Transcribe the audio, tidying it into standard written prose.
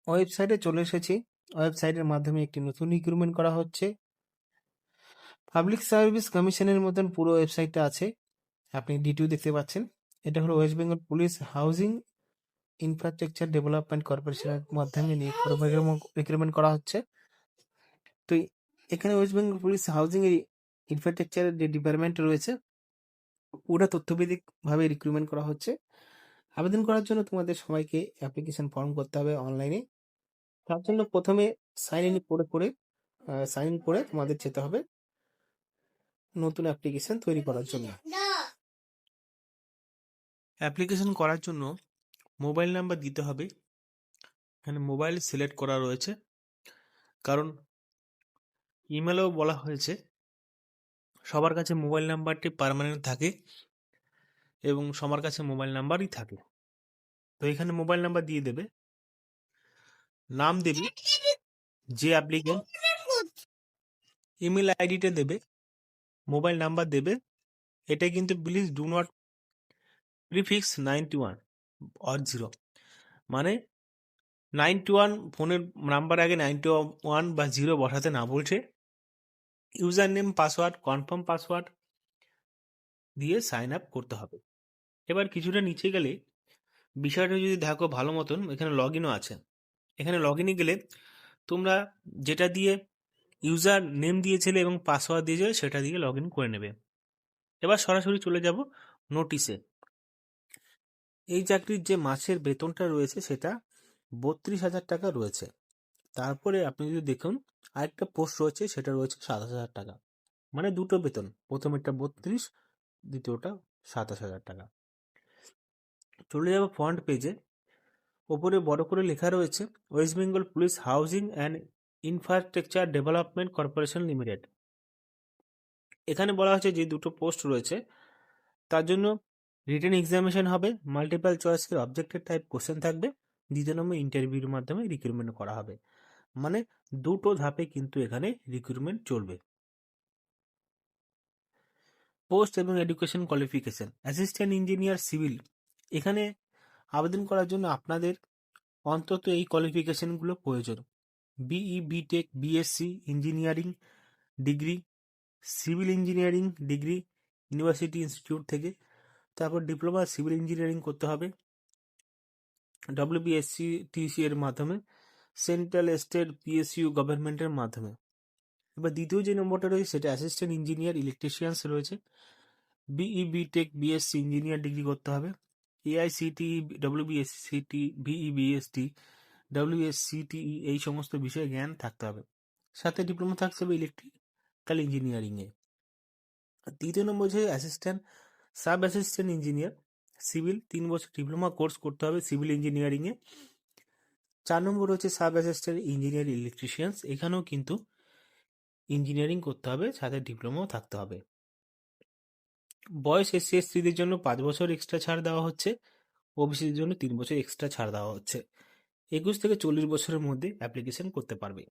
ওয়েবসাইটে চলে এসেছি। ওয়েবসাইটের মাধ্যমে একটি নতুন রিক্রুটমেন্ট করা হচ্ছে। পাবলিক সার্ভিস কমিশনের মতন পুরো ওয়েবসাইটটা আছে। আপনি ডিটিও দেখতে পাচ্ছেন। এটা হলো West Bengal police housing infrastructure development কর্পোরেশনের মাধ্যমে রিক্রুটমেন্ট করা হচ্ছে। তো এখানে ওয়েস্ট বেঙ্গল পুলিশ হাউজিং এর ইনফ্রাস্ট্রাকচারের যে ডিপার্টমেন্ট রয়েছে, পুরো তথ্যভিত্তিক ভাবে রিক্রুটমেন্ট করা হচ্ছে। আবেদন করার জন্য তোমাদের সবাইকে অ্যাপ্লিকেশন ফর্ম করতে হবে অনলাইনে। তার জন্য প্রথমে সাইন ইন করে তোমাদের যেতে হবে নতুন অ্যাপ্লিকেশন তৈরি করার জন্য। অ্যাপ্লিকেশন করার জন্য মোবাইল নাম্বার দিতে হবে। এখানে মোবাইল সিলেক্ট করা রয়েছে, কারণ ইমেলেও বলা হয়েছে সবার কাছে মোবাইল নাম্বারটি পার্মানেন্ট থাকে এবং সবার কাছে মোবাইল নাম্বারই থাকে। তো এখানে মোবাইল নাম্বার দিয়ে দেবে, নাম দেবে যে অ্যাপ্লিকেন্ট, ইমেল আইডিটা দেবে, মোবাইল নাম্বার দেবে। এটা কিন্তু please do not prefix 91 or 0, মানে 91 ফোনের নাম্বার আগে 91 বা 0 বসাতে না বলছে। User name, password, confirm password দিয়ে সাইন আপ করতে হবে। এবার কিছুটা নিচে গেলে বিষয়টা যদি দেখো ভালো মতন, এখানে লগ ইনও আছে। এখানে লগ ইনে গেলে তোমরা যেটা দিয়ে ইউজার নেম দিয়েছিলে এবং পাসওয়ার্ড দিয়েছিলে সেটা দিয়ে লগ ইন করে নেবে। এবার সরাসরি চলে যাব নোটিশে। এই চাকরির যে মাসের বেতনটা রয়েছে সেটা 32,000 টাকা রয়েছে। তারপরে আপনি যদি দেখুন আরেকটা পোস্ট রয়েছে, সেটা রয়েছে 27,000 টাকা, মানে দুটো বেতন, প্রথমেরটা 32, দ্বিতীয়টা 27,000 টাকা। চলে যাব ফ্রন্ট পেজে। ওপরে বড় করে লেখা রয়েছে West Bengal police housing and infrastructure development corporation limited. এখানে বলা হয়েছে যে দুটো পোস্ট রয়েছে তার জন্য রিটেন এক্সামিনেশন হবে, মাল্টিপল চয়েসের অবজেক্টিভ টাইপ কোশ্চেন থাকবে, দ্বিতীয় নম্বর ইন্টারভিউর মাধ্যমে রিক্রুটমেন্ট করা হবে। মানে দুটো ধাপে কিন্তু এখানে রিক্রুটমেন্ট চলবে। পোস্ট এবং education qualification, assistant engineer civil. এখানে আবেদন করার জন্য আপনাদের অন্তত এই কোয়ালিফিকেশনগুলো প্রয়োজন: BE, BTech, BSc engineering degree, civil engineering degree university institute থেকে, তারপর ডিপ্লোমা সিভিল ইঞ্জিনিয়ারিং করতে হবে WBSCTC এর মাধ্যমে, সেন্ট্রাল স্টেট PSU গভর্নমেন্টের মাধ্যমে। এবার দ্বিতীয় যে নম্বরটা রয়েছে সেটা অ্যাসিস্ট্যান্ট ইঞ্জিনিয়ার ইলেকট্রিশিয়ানস রয়েছে। BE, BTech, BSc engineer degree করতে হবে। AICTE, WBSCT, BEBSD, WSCTE এই সমস্ত বিষয়ে জ্ঞান থাকতে হবে। সাথে ডিপ্লোমা থাকতে হবে ইলেকট্রিক্যাল ইঞ্জিনিয়ারিংয়ে। তৃতীয় নম্বর হচ্ছে assistant sub assistant engineer civil, 3 বছর ডিপ্লোমা কোর্স করতে হবে সিভিল ইঞ্জিনিয়ারিংয়ে। 4 নম্বর হচ্ছে সাব অ্যাসিস্ট্যান্ট ইঞ্জিনিয়ার ইলেকট্রিশিয়ানস, এখানেও কিন্তু ইঞ্জিনিয়ারিং করতে হবে, সাথে ডিপ্লোমাও থাকতে হবে। বয়স SC/ST-দের জন্য 5 বছর এক্সট্রা ছাড় দেওয়া হচ্ছে, ওবিসিদের জন্য 3 বছর এক্সট্রা ছাড় দেওয়া হচ্ছে। 21 থেকে 40 বছরের মধ্যে অ্যাপ্লিকেশন করতে পারবে।